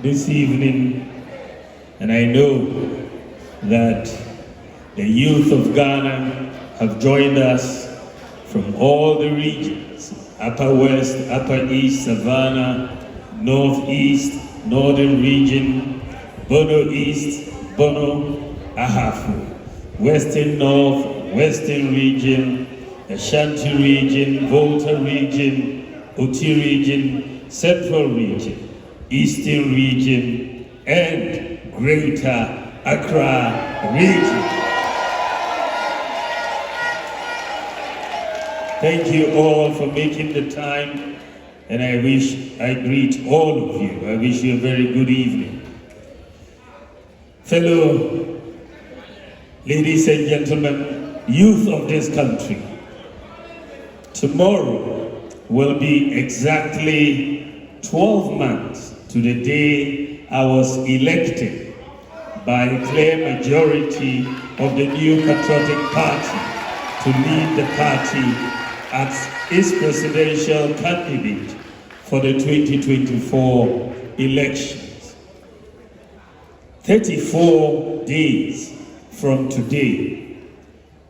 this evening, and I know that the youth of Ghana have joined us from all the regions, Upper West, Upper East, Savannah, Northeast, Northern region, Bono East, Bono, Ahafu, Western North, Western region, Ashanti region, Volta region, Oti region, Central region, Eastern region, and Greater Accra region. Thank you all for making the time, and I greet all of you. I wish you a very good evening. Fellow ladies and gentlemen, youth of this country, tomorrow will be exactly 12 months to the day I was elected by a clear majority of the New Patriotic Party to lead the party as its presidential candidate for the 2024 elections. 34 days from today,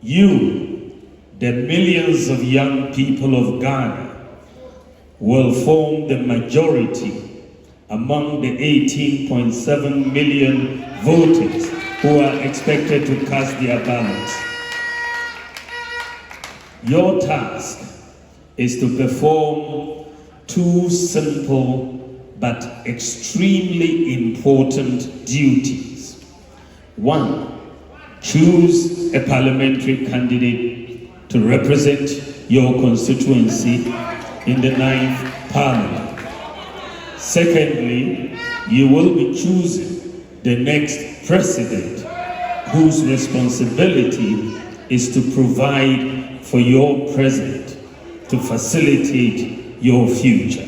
you, the millions of young people of Ghana, will form the majority among the 18.7 million voters who are expected to cast their ballots. Your task is to perform two simple but extremely important duties. One, choose a parliamentary candidate to represent your constituency in the 9th Parliament. Secondly, you will be choosing the next president whose responsibility is to provide for your present, to facilitate your future.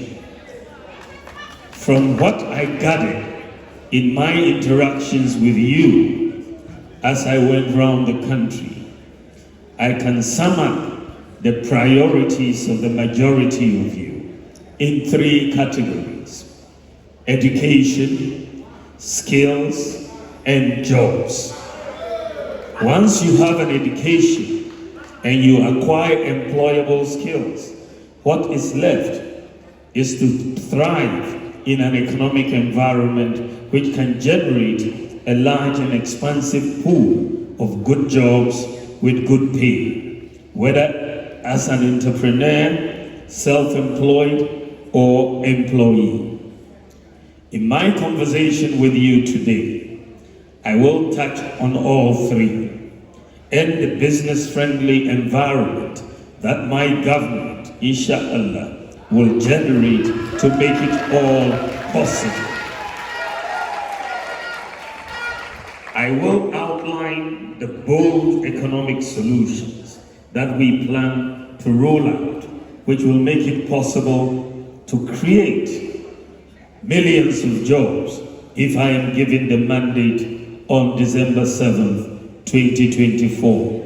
From what I gathered in my interactions with you as I went around the country, I can sum up the priorities of the majority of you in 3 categories: education, skills, and jobs. Once you have an education and you acquire employable skills, what is left is to thrive in an economic environment which can generate a large and expansive pool of good jobs with good pay, whether as an entrepreneur, self-employed, or employee. In my conversation with you today, I will touch on all 3 and the business-friendly environment that my government, inshallah, will generate to make it all possible. I will outline the bold economic solutions that we plan to roll out, which will make it possible to create millions of jobs if I am given the mandate on December 7th, 2024.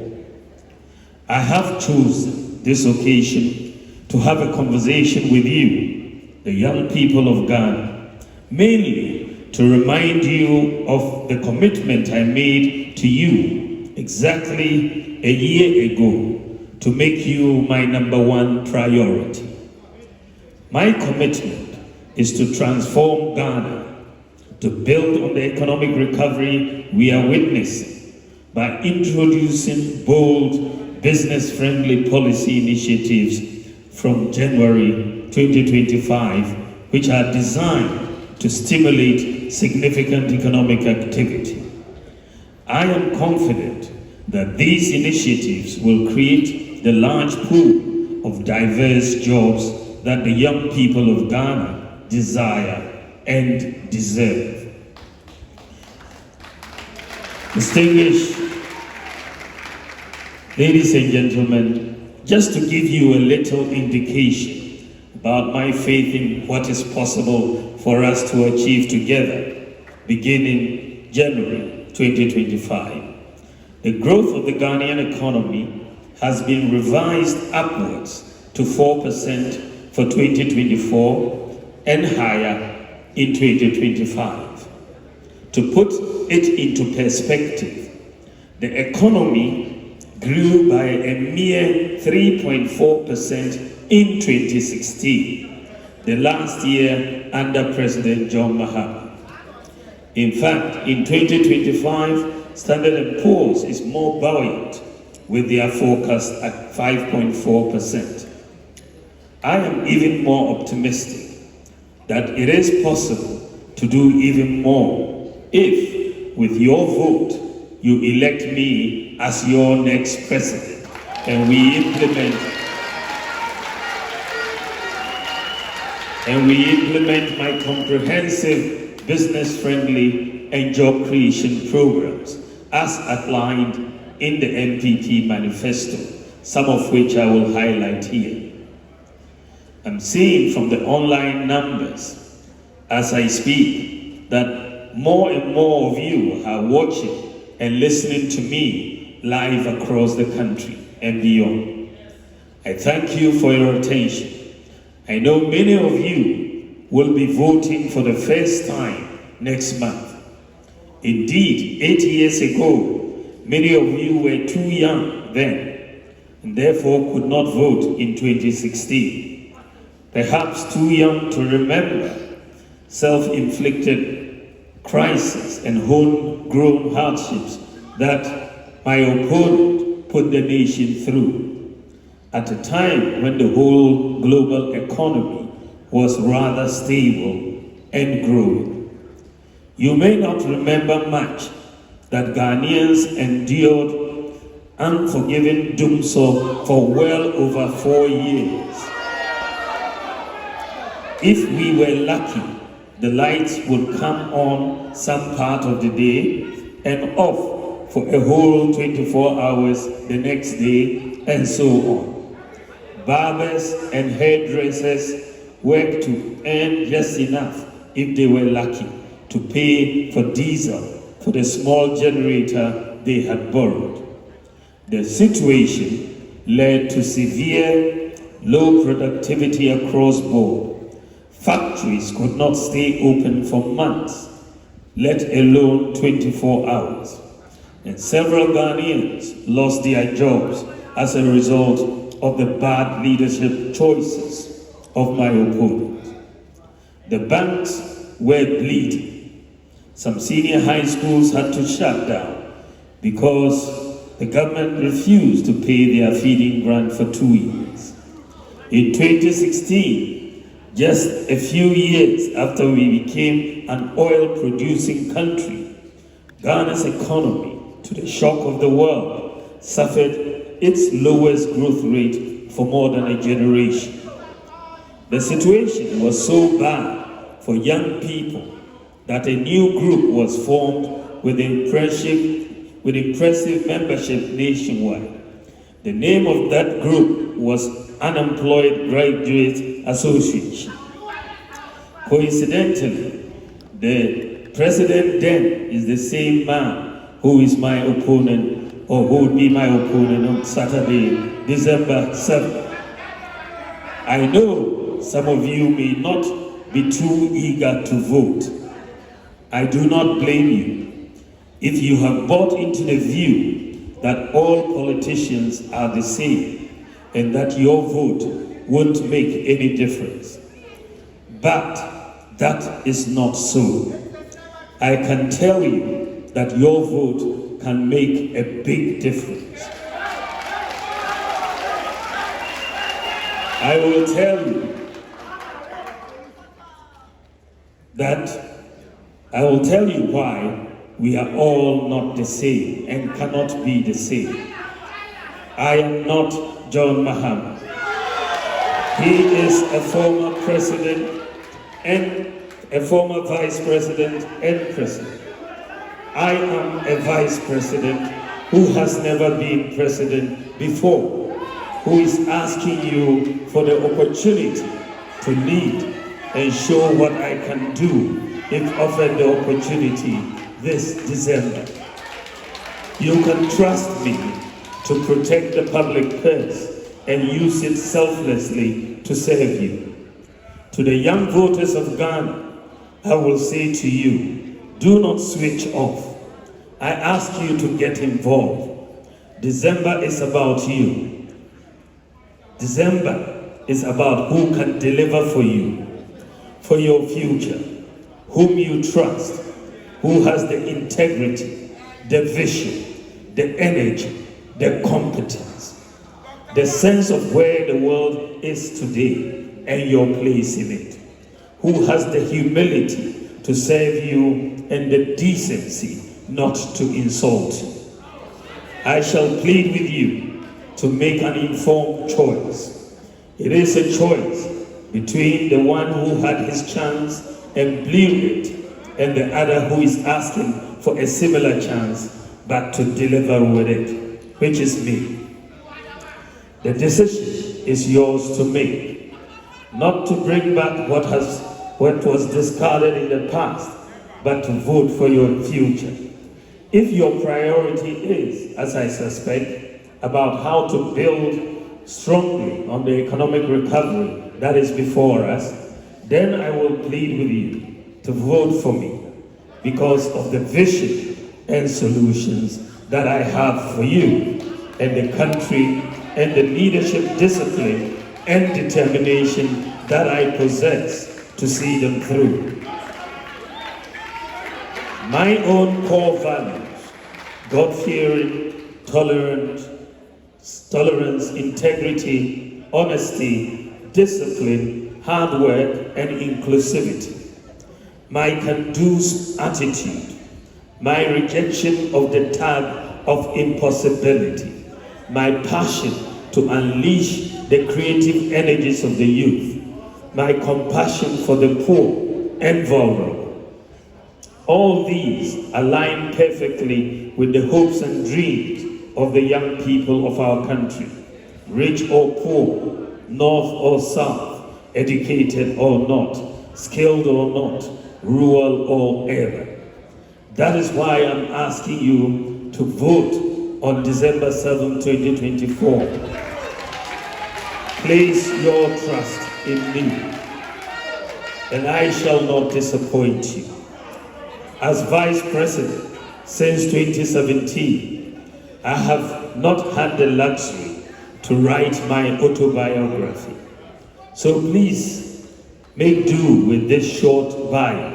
I have chosen this occasion to have a conversation with you, the young people of Ghana, mainly to remind you of the commitment I made to you exactly a year ago to make you my #1 priority. My commitment is to transform Ghana, to build on the economic recovery we are witnessing by introducing bold, business-friendly policy initiatives from January 2025, which are designed to stimulate significant economic activity. I am confident that these initiatives will create the large pool of diverse jobs that the young people of Ghana desire and deserve. Distinguished ladies and gentlemen, just to give you a little indication about my faith in what is possible for us to achieve together, beginning January 2025. The growth of the Ghanaian economy has been revised upwards to 4% for 2024 and higher in 2025. To put it into perspective, the economy grew by a mere 3.4% in 2016, the last year under President John Mahama. In fact, in 2025, Standard & Poor's is more buoyant with their forecast at 5.4%. I am even more optimistic that it is possible to do even more if, with your vote, you elect me as your next president and we implement my comprehensive business-friendly and job creation programs as outlined in the NPP manifesto, some of which I will highlight here. I'm seeing from the online numbers as I speak that more and more of you are watching and listening to me live across the country and beyond. I thank you for your attention. I know many of you will be voting for the first time next month. Indeed, 8 years ago, many of you were too young then and therefore could not vote in 2016. Perhaps too young to remember self-inflicted crises and homegrown hardships that my opponent put the nation through at a time when the whole global economy was rather stable and growing. You may not remember much that Ghanaians endured unforgiving doomsday for well over 4 years. If we were lucky, the lights would come on some part of the day and off for a whole 24 hours the next day, and so on. Barbers and hairdressers worked to earn just enough, if they were lucky, to pay for diesel for the small generator they had borrowed. The situation led to severe low productivity across board. Factories could not stay open for months, let alone 24 hours. And several Ghanaians lost their jobs as a result of the bad leadership choices of my opponent. The banks were bleeding. Some senior high schools had to shut down because the government refused to pay their feeding grant for 2 years. In 2016, just a few years after we became an oil-producing country, Ghana's economy, to the shock of the world, suffered its lowest growth rate for more than a generation. The situation was so bad for young people that a new group was formed with impressive membership nationwide. The name of that group was Unemployed Graduate Association. Coincidentally, the president then is the same man who is my opponent, or who will be my opponent on Saturday, December 7th. I know some of you may not be too eager to vote. I do not blame you if you have bought into the view that all politicians are the same and that your vote won't make any difference. But that is not so. I can tell you that your vote can make a big difference. I will tell you why we are all not the same and cannot be the same. I am not John Mahama. He is a former president and a former vice president and president. I am a vice president who has never been president before, who is asking you for the opportunity to lead and show what I can do if offered the opportunity this December. You can trust me to protect the public purse and use it selflessly to serve you. To the young voters of Ghana, I will say to you, do not switch off. I ask you to get involved. December is about you. December is about who can deliver for you, for your future, whom you trust, who has the integrity, the vision, the energy, the competence, the sense of where the world is today and your place in it, who has the humility to serve you and the decency not to insult you. I shall plead with you to make an informed choice. It is a choice between the one who had his chance and blew it and the other who is asking for a similar chance but to deliver with it, which is me. The decision is yours to make, not to bring back what was discarded in the past, but to vote for your future. If your priority is, as I suspect, about how to build strongly on the economic recovery that is before us, then I will plead with you to vote for me because of the vision and solutions that I have for you and the country and the leadership discipline and determination that I possess to see them through. My own core values, God-fearing, tolerance, integrity, honesty, discipline, hard work, and inclusivity. My can-do attitude, my rejection of the tag of impossibility, my passion to unleash the creative energies of the youth, my compassion for the poor and vulnerable. All these align perfectly with the hopes and dreams of the young people of our country, rich or poor, north or south, educated or not, skilled or not, rural or urban. That is why I'm asking you to vote on December 7, 2024. Place your trust in me, and I shall not disappoint you. As Vice President since 2017, I have not had the luxury to write my autobiography. So please make do with this short bio.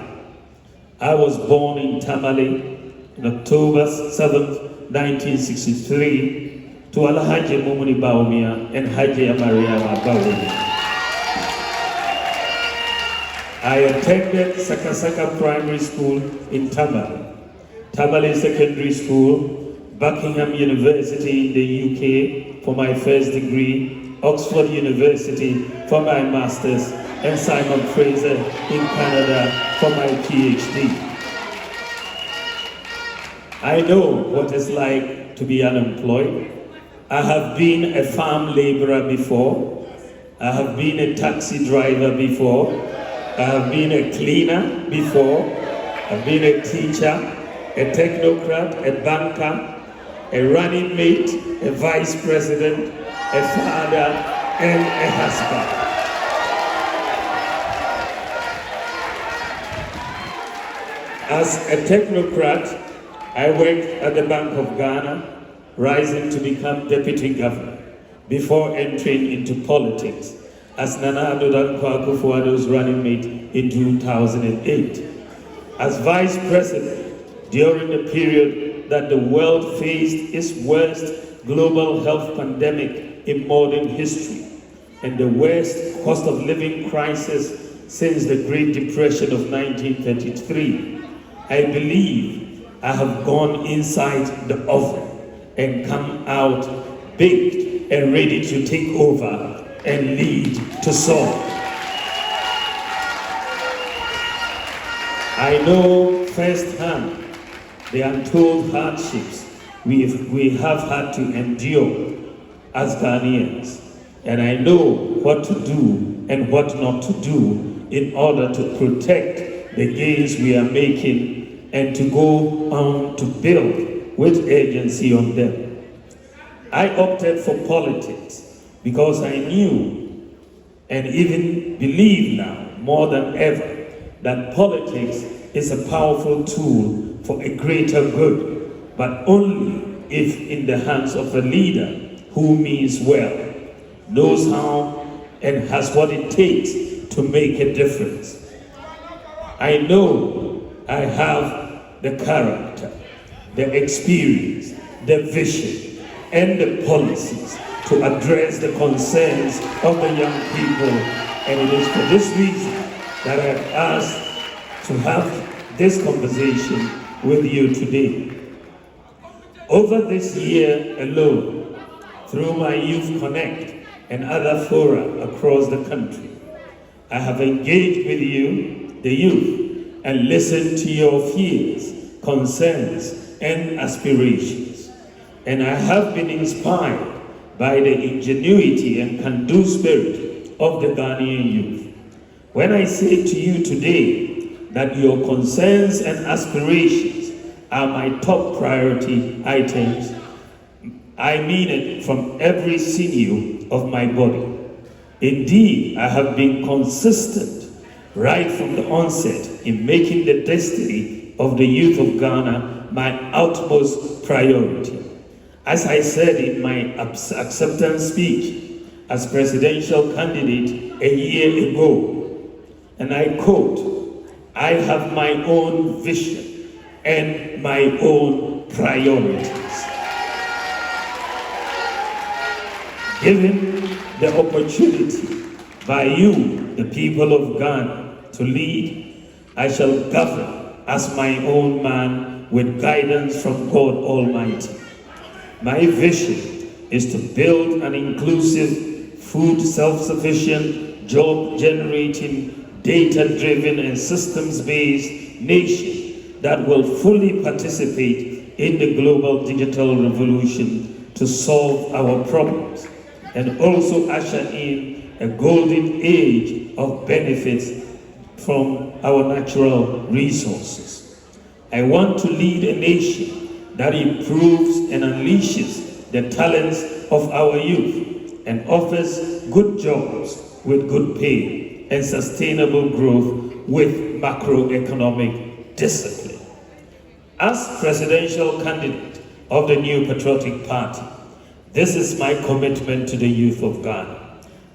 I was born in Tamale on October 7th, 1963 to Alhaji Mumuni Bawumia and Haji Mariama Bawumia. I attended Sakasaka Primary School in Tamale, Tamale Secondary School, Buckingham University in the UK for my first degree, Oxford University for my master's, and Simon Fraser in Canada for my PhD. I know what it's like to be unemployed. I have been a farm laborer before. I have been a taxi driver before. I have been a cleaner before. I've been a teacher, a technocrat, a banker, a running mate, a vice president, a father, and a husband. As a technocrat, I worked at the Bank of Ghana, rising to become deputy governor before entering into politics as Nana Addo Dankwa Akufo-Addo's running mate in 2008. As vice president during the period that the world faced its worst global health pandemic in modern history and the worst cost of living crisis since the Great Depression of 1933, I believe I have gone inside the oven and come out baked and ready to take over and lead to solve. I know firsthand the untold hardships we have had to endure as Ghanaians, and I know what to do and what not to do in order to protect the gains we are making and to go on to build with urgency on them. I opted for politics because I knew and even believe now more than ever that politics is a powerful tool for a greater good, but only if in the hands of a leader who means well, knows how, and has what it takes to make a difference. I know I have the character, the experience, the vision, and the policies to address the concerns of the young people, and it is for this reason that I have asked to have this conversation with you today. Over this year alone, through my Youth Connect and other fora across the country, I have engaged with you, the youth, and listened to your fears, concerns, and aspirations. And I have been inspired by the ingenuity and can-do spirit of the Ghanaian youth. When I say to you today that your concerns and aspirations are my top priority items, I mean it from every sinew of my body. Indeed, I have been consistent right from the onset in making the destiny of the youth of Ghana my utmost priority. As I said in my acceptance speech as presidential candidate a year ago, and I quote, "I have my own vision and my own priorities." Given the opportunity by you, the people of Ghana, to lead, I shall govern as my own man with guidance from God Almighty. My vision is to build an inclusive, food self-sufficient, job-generating, data-driven and systems-based nation that will fully participate in the global digital revolution to solve our problems and also usher in a golden age of benefits from our natural resources. I want to lead a nation that improves and unleashes the talents of our youth and offers good jobs with good pay and sustainable growth with macroeconomic discipline. As presidential candidate of the New Patriotic Party, this is my commitment to the youth of Ghana.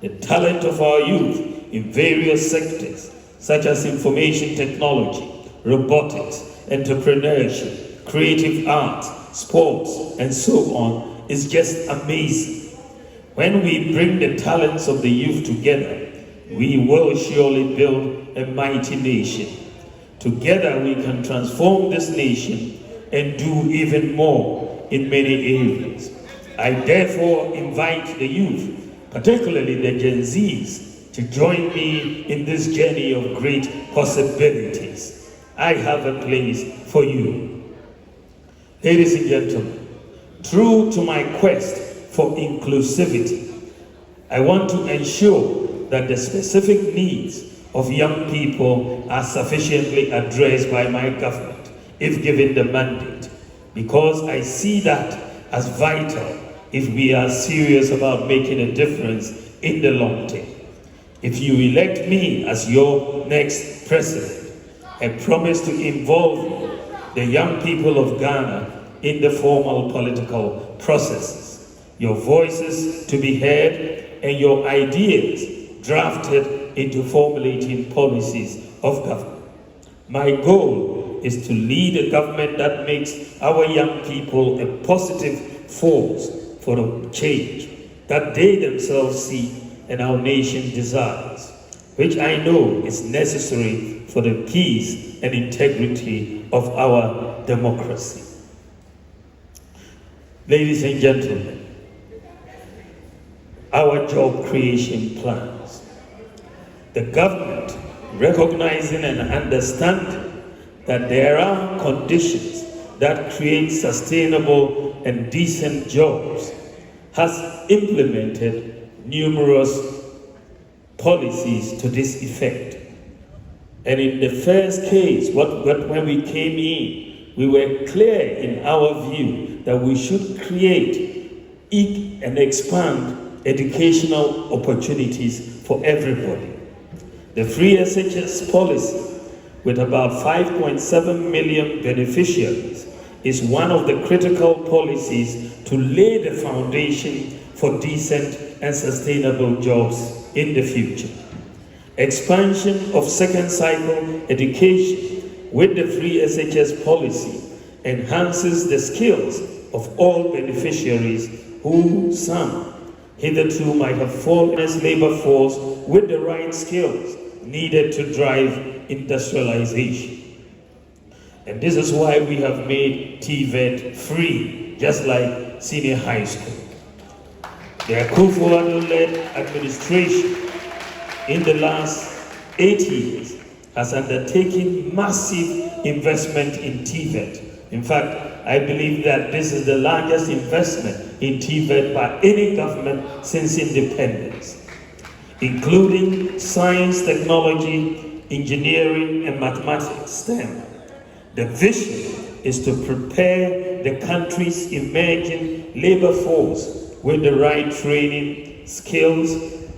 The talent of our youth in various sectors, such as information technology, robotics, entrepreneurship, creative arts, sports, and so on, is just amazing. When we bring the talents of the youth together, we will surely build a mighty nation. Together we can transform this nation and do even more in many areas. I therefore invite the youth, particularly the Gen Zs, to join me in this journey of great possibilities. I have a place for you. Ladies and gentlemen, true to my quest for inclusivity, I want to ensure that the specific needs of young people are sufficiently addressed by my government, if given the mandate, because I see that as vital if we are serious about making a difference in the long term. If you elect me as your next president, I promise to involve the young people of Ghana in the formal political processes, your voices to be heard and your ideas drafted into formulating policies of government. My goal is to lead a government that makes our young people a positive force for the change that they themselves see and our nation desires, which I know is necessary for the peace and integrity of our democracy. Ladies and gentlemen, our job creation plans. The government, recognizing and understanding that there are conditions that create sustainable and decent jobs, has implemented numerous policies to this effect. And in the first case, when we came in, we were clear in our view that we should create and expand educational opportunities for everybody. The free SHS policy with about 5.7 million beneficiaries, is one of the critical policies to lay the foundation for decent and sustainable jobs in the future. Expansion of second cycle education with the free SHS policy enhances the skills of all beneficiaries who some hitherto might have fallen as labor force with the right skills needed to drive industrialization. And this is why we have made TVET free, just like senior high school. The Akufo-Addo-led administration in the last 8 years has undertaken massive investment in TVET. In fact, I believe that this is the largest investment in TVET by any government since independence, including science, technology, engineering, and mathematics, STEM. The vision is to prepare the country's emerging labor force with the right training, skills,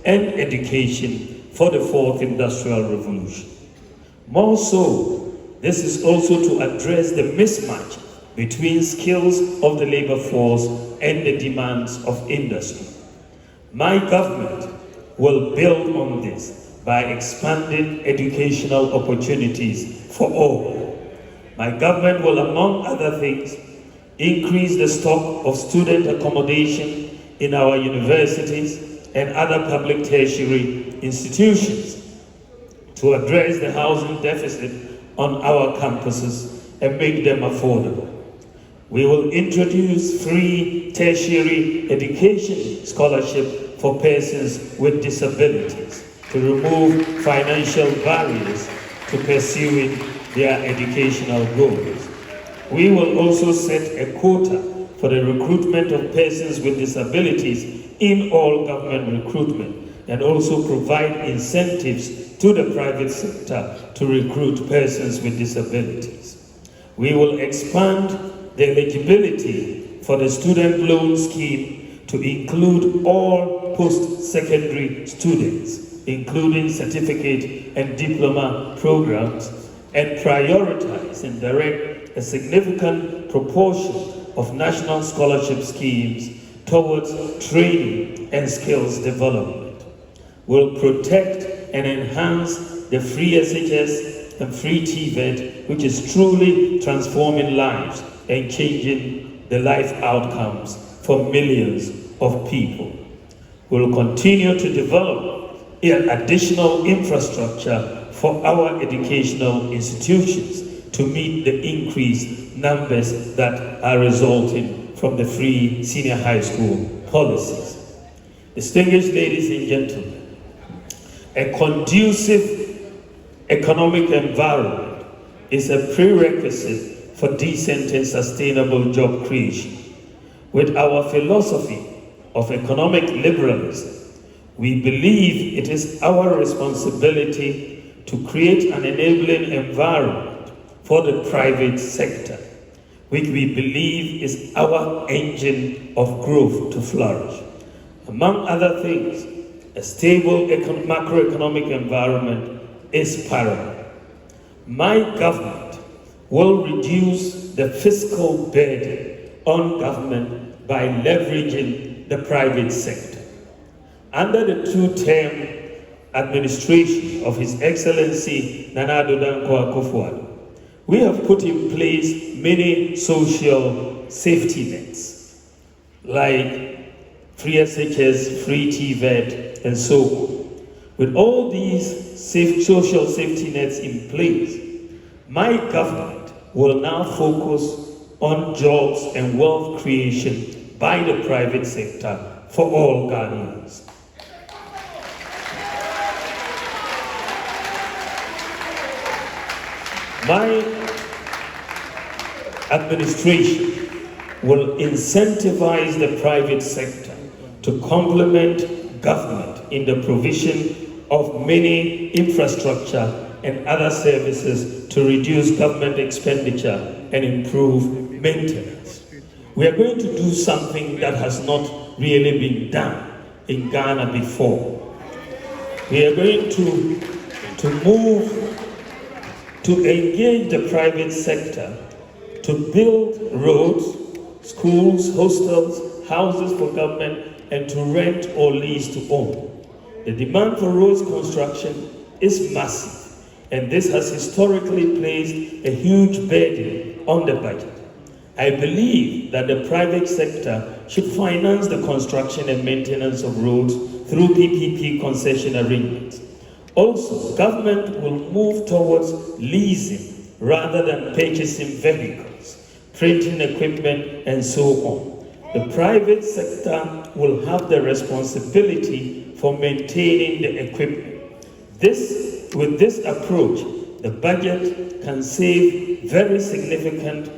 and education for the fourth industrial revolution. More so, this is also to address the mismatch between skills of the labor force and the demands of industry. My government will build on this by expanding educational opportunities for all. My government will, among other things, increase the stock of student accommodation in our universities and other public tertiary institutions to address the housing deficit on our campuses and make them affordable. We will introduce free tertiary education scholarship for persons with disabilities to remove financial barriers to pursuing their educational goals. We will also set a quota for the recruitment of persons with disabilities in all government recruitment, and also provide incentives to the private sector to recruit persons with disabilities. We will expand the eligibility for the student loan scheme to include all post-secondary students, including certificate and diploma programs, and prioritize and direct a significant proportion of national scholarship schemes towards training and skills development. We'll protect and enhance the free SHS and free TVET, which is truly transforming lives and changing the life outcomes for millions of people. We'll continue to develop additional infrastructure for our educational institutions to meet the increased numbers that are resulting from the free senior high school policies. Distinguished ladies and gentlemen, a conducive economic environment is a prerequisite for decent and sustainable job creation. With our philosophy of economic liberalism, we believe it is our responsibility to create an enabling environment for the private sector, which we believe is our engine of growth to flourish. Among other things, a stable macroeconomic environment is paramount. My government will reduce the fiscal burden on government by leveraging the private sector. Under the two-term administration of His Excellency Nana Addo Dankwa Akufo-Addo, we have put in place many social safety nets, like free SHS, free TVET, and so on. With all these social safety nets in place, my government will now focus on jobs and wealth creation by the private sector for all Ghanaians. My administration will incentivize the private sector to complement government in the provision of many infrastructure and other services to reduce government expenditure and improve maintenance. We are going to do something that has not really been done in Ghana before. We are going to move to engage the private sector to build roads, schools, hostels, houses for government, and to rent or lease to own. The demand for roads construction is massive, and this has historically placed a huge burden on the budget. I believe that the private sector should finance the construction and maintenance of roads through PPP concession arrangements. Also, government will move towards leasing rather than purchasing vehicles, printing equipment, and so on. The private sector will have the responsibility for maintaining the equipment. With this approach, the budget can save very significant